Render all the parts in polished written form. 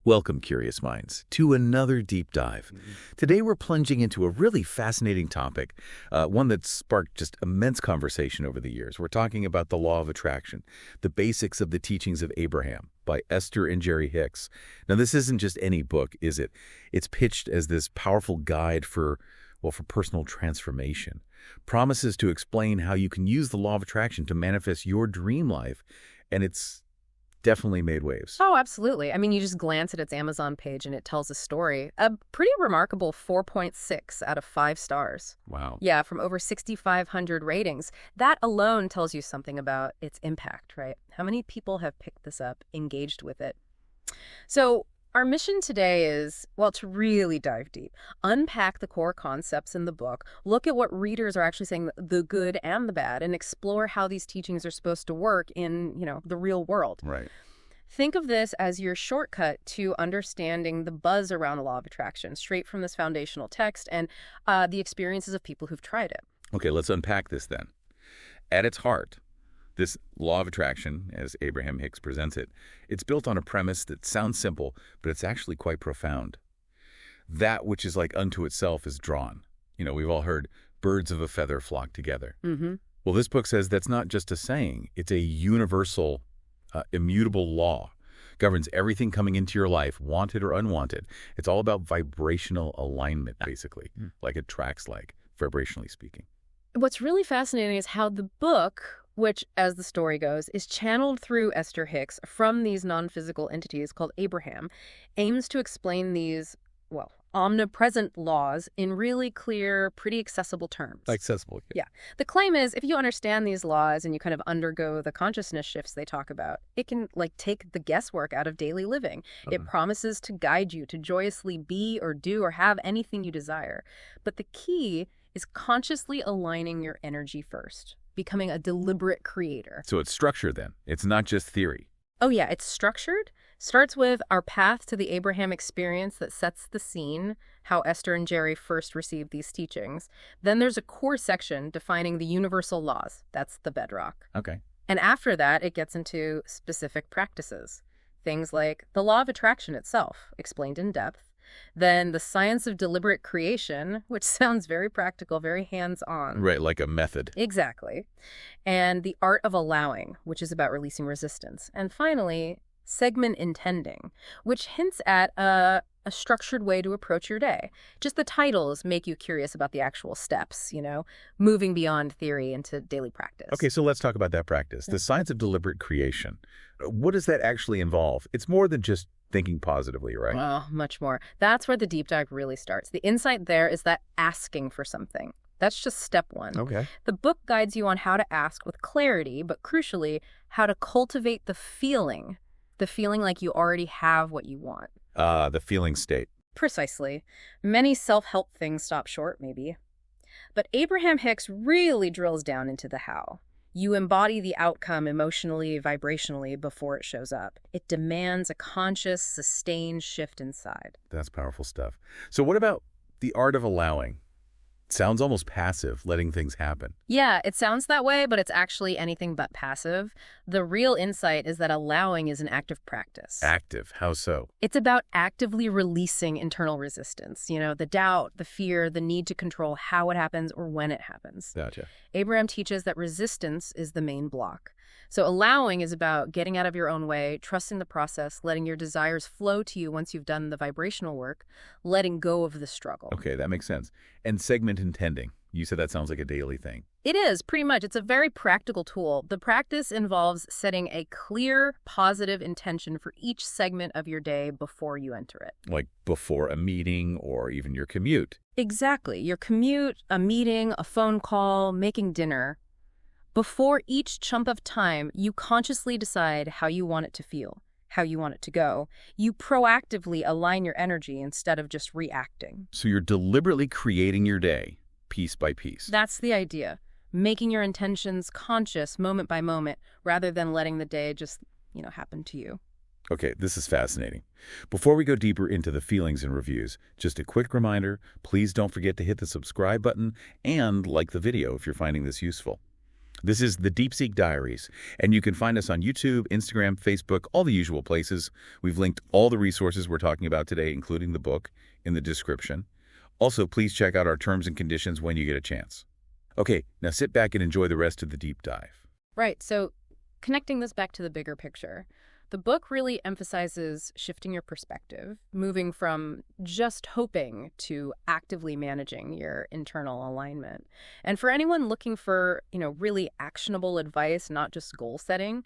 Welcome, curious minds, to another deep dive. Today we're plunging into a really fascinating topic, one that's sparked just immense conversation over the years. We're talking about the law of attraction, the basics of the teachings of Abraham by Esther and Jerry Hicks. Now, this isn't just any book, is it? It's pitched as this powerful guide for personal transformation. Promises to explain how you can use the law of attraction to manifest your dream life, and it's definitely made waves. Oh, absolutely. I mean, you just glance at its Amazon page and it tells a story. A pretty remarkable 4.6 out of 5 stars. Wow. Yeah, from over 6,500 ratings. That alone tells you something about its impact, right? How many people have picked this up, engaged with it? So our mission today is, well, to really dive deep, unpack the core concepts in the book, look at what readers are actually saying, the good and the bad, and explore how these teachings are supposed to work in, the real world. Right. Think of this as your shortcut to understanding the buzz around the law of attraction, straight from this foundational text and the experiences of people who've tried it. Okay, let's unpack this then. At its heart, this law of attraction, as Abraham Hicks presents it, it's built on a premise that sounds simple, but it's actually quite profound. That which is like unto itself is drawn. We've all heard birds of a feather flock together. Mm-hmm. Well, this book says that's not just a saying. It's a universal, immutable law. Governs everything coming into your life, wanted or unwanted. It's all about vibrational alignment, basically, like it tracks like, vibrationally speaking. What's really fascinating is how the book, which, as the story goes, is channeled through Esther Hicks from these non-physical entities called Abraham, aims to explain these, omnipresent laws in really clear, pretty accessible terms. Accessible. Yeah. The claim is, if you understand these laws and you kind of undergo the consciousness shifts they talk about, it can, take the guesswork out of daily living. It promises to guide you to joyously be or do or have anything you desire. But the key is consciously aligning your energy first, becoming a deliberate creator. So it's structure then. It's not just theory. Oh yeah, it's structured. Starts with our path to the Abraham experience that sets the scene, how Esther and Jerry first received these teachings. Then there's a core section defining the universal laws. That's the bedrock. Okay. And after that, it gets into specific practices. Things like the law of attraction itself, explained in depth. Then the science of deliberate creation, which sounds very practical, very hands-on. Right, like a method. Exactly. And the art of allowing, which is about releasing resistance. And finally, segment intending, which hints at a structured way to approach your day. Just the titles make you curious about the actual steps, moving beyond theory into daily practice. Okay, so let's talk about that practice. The science of deliberate creation. What does that actually involve? It's more than just thinking positively, right? Well, much more. That's where the deep dive really starts. The insight there is that asking for something. That's just step one. Okay. The book guides you on how to ask with clarity, but crucially, how to cultivate the feeling like you already have what you want. The feeling state. Precisely. Many self-help things stop short, maybe. But Abraham Hicks really drills down into the how. You embody the outcome emotionally, vibrationally before it shows up. It demands a conscious, sustained shift inside. That's powerful stuff. So what about the art of allowing? Sounds almost passive, letting things happen. Yeah, it sounds that way, but it's actually anything but passive. The real insight is that allowing is an active practice. Active? How so? It's about actively releasing internal resistance. The doubt, the fear, the need to control how it happens or when it happens. Gotcha. Abraham teaches that resistance is the main block. So allowing is about getting out of your own way, trusting the process, letting your desires flow to you once you've done the vibrational work, letting go of the struggle. Okay, that makes sense. And segment intending. You said that sounds like a daily thing. It is, pretty much. It's a very practical tool. The practice involves setting a clear, positive intention for each segment of your day before you enter it. Like before a meeting or even your commute. Exactly. Your commute, a meeting, a phone call, making dinner. Before each chunk of time, you consciously decide how you want it to feel, how you want it to go. You proactively align your energy instead of just reacting. So you're deliberately creating your day, piece by piece. That's the idea. Making your intentions conscious moment by moment, rather than letting the day just, happen to you. Okay, this is fascinating. Before we go deeper into the feelings and reviews, just a quick reminder, please don't forget to hit the subscribe button and like the video if you're finding this useful. This is the Deep Seek Diaries, and you can find us on YouTube, Instagram, Facebook, all the usual places. We've linked all the resources we're talking about today, including the book, in the description. Also, please check out our terms and conditions when you get a chance. Okay, now sit back and enjoy the rest of the deep dive. Right, so connecting this back to the bigger picture, the book really emphasizes shifting your perspective, moving from just hoping to actively managing your internal alignment. And for anyone looking for, really actionable advice, not just goal setting,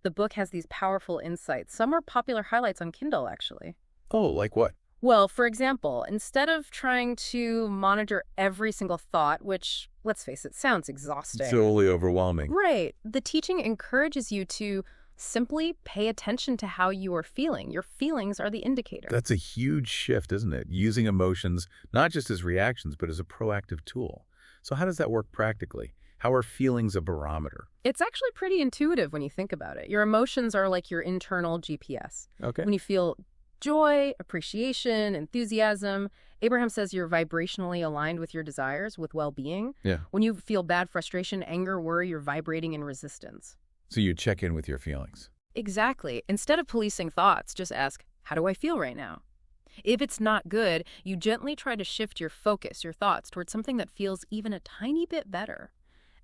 the book has these powerful insights. Some are popular highlights on Kindle, actually. Oh, like what? Well, for example, instead of trying to monitor every single thought, which, let's face it, sounds exhausting. Totally overwhelming. Right. The teaching encourages you to simply pay attention to how you are feeling. Your feelings are the indicator. That's a huge shift, isn't it? Using emotions not just as reactions, but as a proactive tool. So how does that work practically? How are feelings a barometer? It's actually pretty intuitive when you think about it. Your emotions are like your internal GPS. Okay. When you feel joy, appreciation, enthusiasm, Abraham says you're vibrationally aligned with your desires, with well-being. Yeah. When you feel bad, frustration, anger, worry, you're vibrating in resistance. So you check in with your feelings. Exactly. Instead of policing thoughts, just ask, how do I feel right now? If it's not good, you gently try to shift your focus, your thoughts, towards something that feels even a tiny bit better.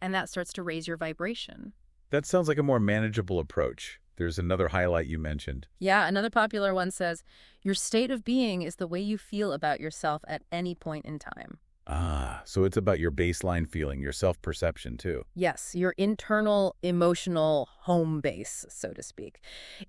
And that starts to raise your vibration. That sounds like a more manageable approach. There's another highlight you mentioned. Yeah, another popular one says, your state of being is the way you feel about yourself at any point in time. Ah, so it's about your baseline feeling, your self-perception too. Yes, your internal emotional home base, so to speak.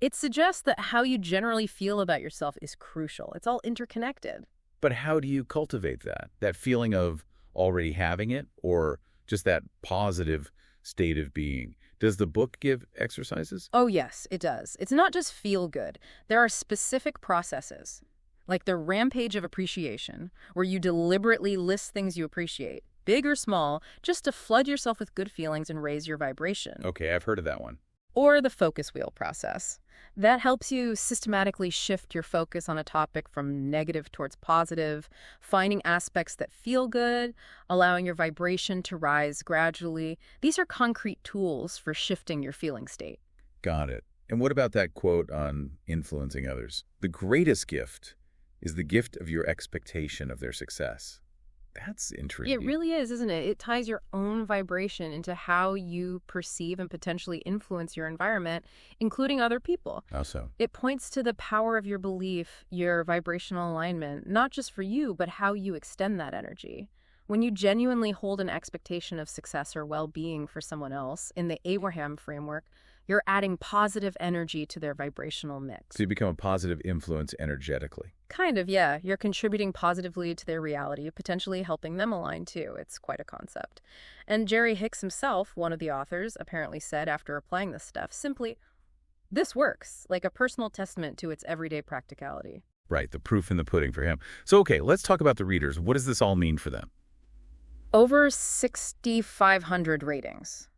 It suggests that how you generally feel about yourself is crucial. It's all interconnected. But how do you cultivate that? That feeling of already having it, or just that positive state of being? Does the book give exercises? Oh, yes, it does. It's not just feel good. There are specific processes, like the rampage of appreciation, where you deliberately list things you appreciate, big or small, just to flood yourself with good feelings and raise your vibration. Okay, I've heard of that one. Or the focus wheel process. That helps you systematically shift your focus on a topic from negative towards positive, finding aspects that feel good, allowing your vibration to rise gradually. These are concrete tools for shifting your feeling state. Got it. And what about that quote on influencing others? The greatest gift is the gift of your expectation of their success. That's intriguing. It really is, isn't it? It ties your own vibration into how you perceive and potentially influence your environment, including other people. How so? It points to the power of your belief, your vibrational alignment, not just for you, but how you extend that energy. When you genuinely hold an expectation of success or well-being for someone else, in the Abraham framework, you're adding positive energy to their vibrational mix. So you become a positive influence energetically. Kind of, yeah. You're contributing positively to their reality, potentially helping them align too. It's quite a concept. And Jerry Hicks himself, one of the authors, apparently said after applying this stuff, simply, this works, like a personal testament to its everyday practicality. Right, the proof in the pudding for him. So, okay, let's talk about the readers. What does this all mean for them? Over 6,500 ratings.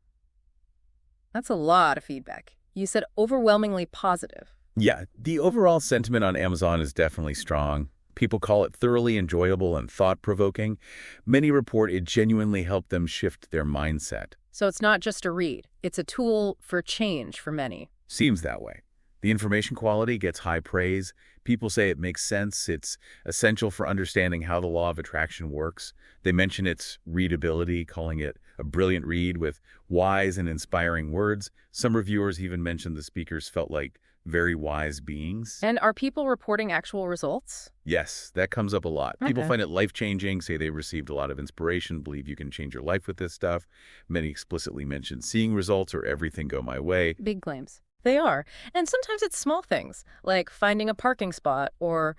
That's a lot of feedback. You said overwhelmingly positive. Yeah, the overall sentiment on Amazon is definitely strong. People call it thoroughly enjoyable and thought-provoking. Many report it genuinely helped them shift their mindset. So it's not just a read. It's a tool for change for many. Seems that way. The information quality gets high praise. People say it makes sense. It's essential for understanding how the law of attraction works. They mention its readability, calling it a brilliant read with wise and inspiring words. Some reviewers even mentioned the speakers felt like very wise beings. And are people reporting actual results? Yes, that comes up a lot. People Okay. find it life-changing, say they received a lot of inspiration, believe you can change your life with this stuff. Many explicitly mention seeing results or everything go my way. Big claims. They are. And sometimes it's small things, like finding a parking spot, or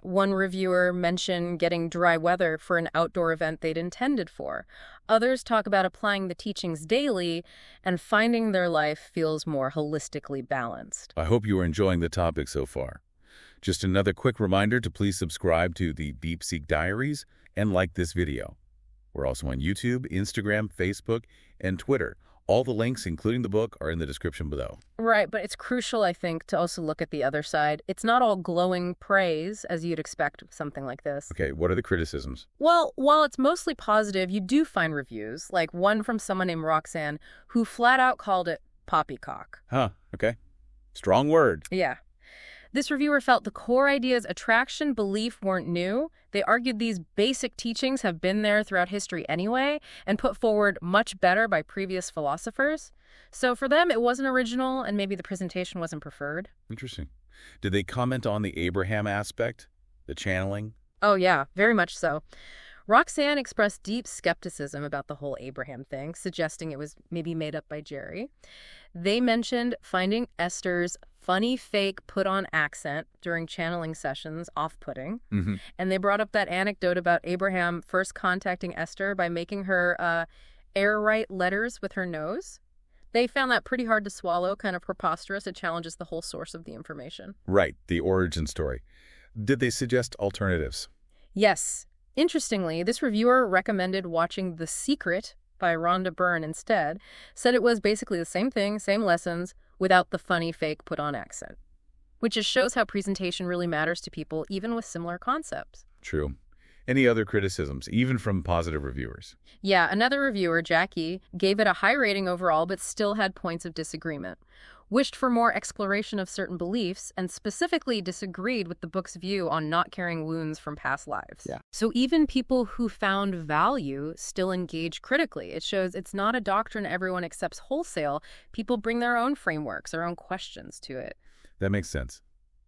one reviewer mentioned getting dry weather for an outdoor event they'd intended for. Others talk about applying the teachings daily and finding their life feels more holistically balanced. I hope you are enjoying the topic so far. Just another quick reminder to please subscribe to the Deep Seek Diaries and like this video. We're also on YouTube, Instagram, Facebook, and Twitter. All the links, including the book, are in the description below. Right, but it's crucial, I think, to also look at the other side. It's not all glowing praise, as you'd expect with something like this. Okay, what are the criticisms? Well, while it's mostly positive, you do find reviews, like one from someone named Roxanne, who flat out called it poppycock. Huh, okay. Strong word. Yeah. This reviewer felt the core ideas attraction, belief weren't new. They argued these basic teachings have been there throughout history anyway, and put forward much better by previous philosophers. So for them, it wasn't original, and maybe the presentation wasn't preferred. Interesting. Did they comment on the Abraham aspect? The channeling? Oh yeah, very much so. Roxanne expressed deep skepticism about the whole Abraham thing, suggesting it was maybe made up by Jerry. They mentioned finding Esther's funny fake put-on accent during channeling sessions off-putting. And they brought up that anecdote about Abraham first contacting Esther by making her air-write letters with her nose. They found that pretty hard to swallow, kind of preposterous. It challenges the whole source of the information. Right, the origin story. Did they suggest alternatives? Yes. Interestingly, this reviewer recommended watching The Secret by Rhonda Byrne instead, said it was basically the same thing, same lessons, without the funny fake put-on accent. Which just shows how presentation really matters to people, even with similar concepts. True. Any other criticisms, even from positive reviewers? Yeah, another reviewer, Jackie, gave it a high rating overall, but still had points of disagreement. Wished for more exploration of certain beliefs, and specifically disagreed with the book's view on not carrying wounds from past lives. Yeah. So even people who found value still engage critically. It shows it's not a doctrine everyone accepts wholesale. People bring their own frameworks, their own questions to it. That makes sense.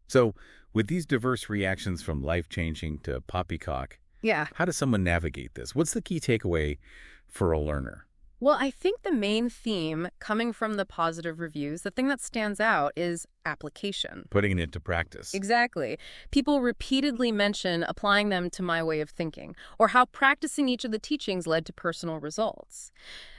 So, with these diverse reactions from life-changing to poppycock, Yeah. how does someone navigate this? What's the key takeaway for a learner? Well, I think the main theme coming from the positive reviews, the thing that stands out is application. Putting it into practice. Exactly. People repeatedly mention applying them to my way of thinking, or how practicing each of the teachings led to personal results.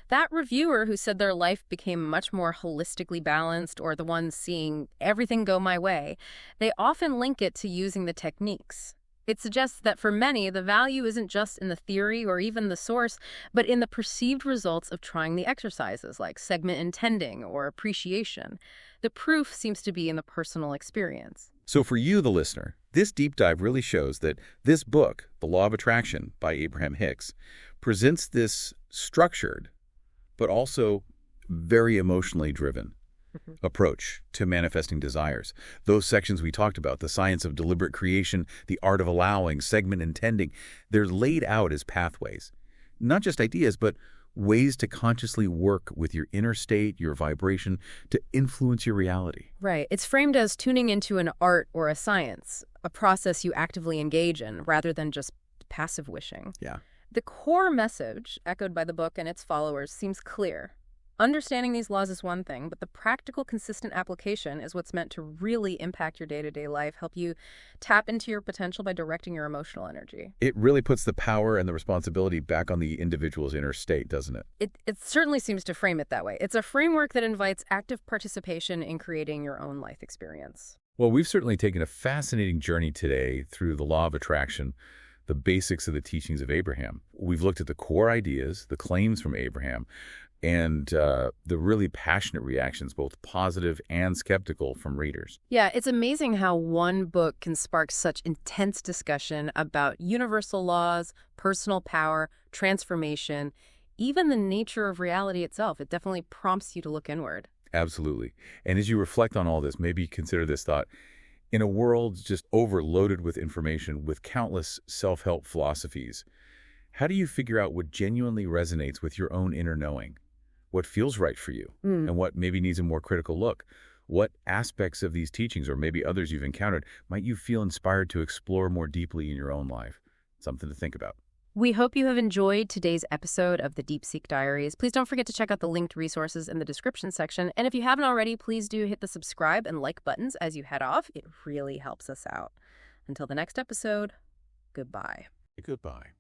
That reviewer who said their life became much more holistically balanced, or the ones seeing everything go my way, they often link it to using the techniques. It suggests that for many, the value isn't just in the theory or even the source, but in the perceived results of trying the exercises, like segment intending or appreciation. The proof seems to be in the personal experience. So for you, the listener, this deep dive really shows that this book, The Law of Attraction by Abraham Hicks, presents this structured, but also very emotionally driven approach to manifesting desires. Those sections we talked about, the science of deliberate creation, the art of allowing, segment intending, they're laid out as pathways. Not just ideas, but ways to consciously work with your inner state, your vibration, to influence your reality. Right. It's framed as tuning into an art or a science, a process you actively engage in, rather than just passive wishing. Yeah. The core message, echoed by the book and its followers, seems clear. Understanding these laws is one thing, but the practical, consistent application is what's meant to really impact your day-to-day life, help you tap into your potential by directing your emotional energy. It really puts the power and the responsibility back on the individual's inner state, doesn't it? It certainly seems to frame it that way. It's a framework that invites active participation in creating your own life experience. Well, we've certainly taken a fascinating journey today through the law of attraction, the basics of the teachings of Abraham. We've looked at the core ideas, the claims from Abraham, and the really passionate reactions, both positive and skeptical, from readers. Yeah, it's amazing how one book can spark such intense discussion about universal laws, personal power, transformation, even the nature of reality itself. It definitely prompts you to look inward. Absolutely. And as you reflect on all this, maybe consider this thought. In a world just overloaded with information, with countless self-help philosophies, how do you figure out what genuinely resonates with your own inner knowing? What feels right for you, and what maybe needs a more critical look? What aspects of these teachings, or maybe others you've encountered, might you feel inspired to explore more deeply in your own life? Something to think about. We hope you have enjoyed today's episode of the Deep Seek Diaries. Please don't forget to check out the linked resources in the description section. And if you haven't already, please do hit the subscribe and like buttons as you head off. It really helps us out. Until the next episode, goodbye. Goodbye.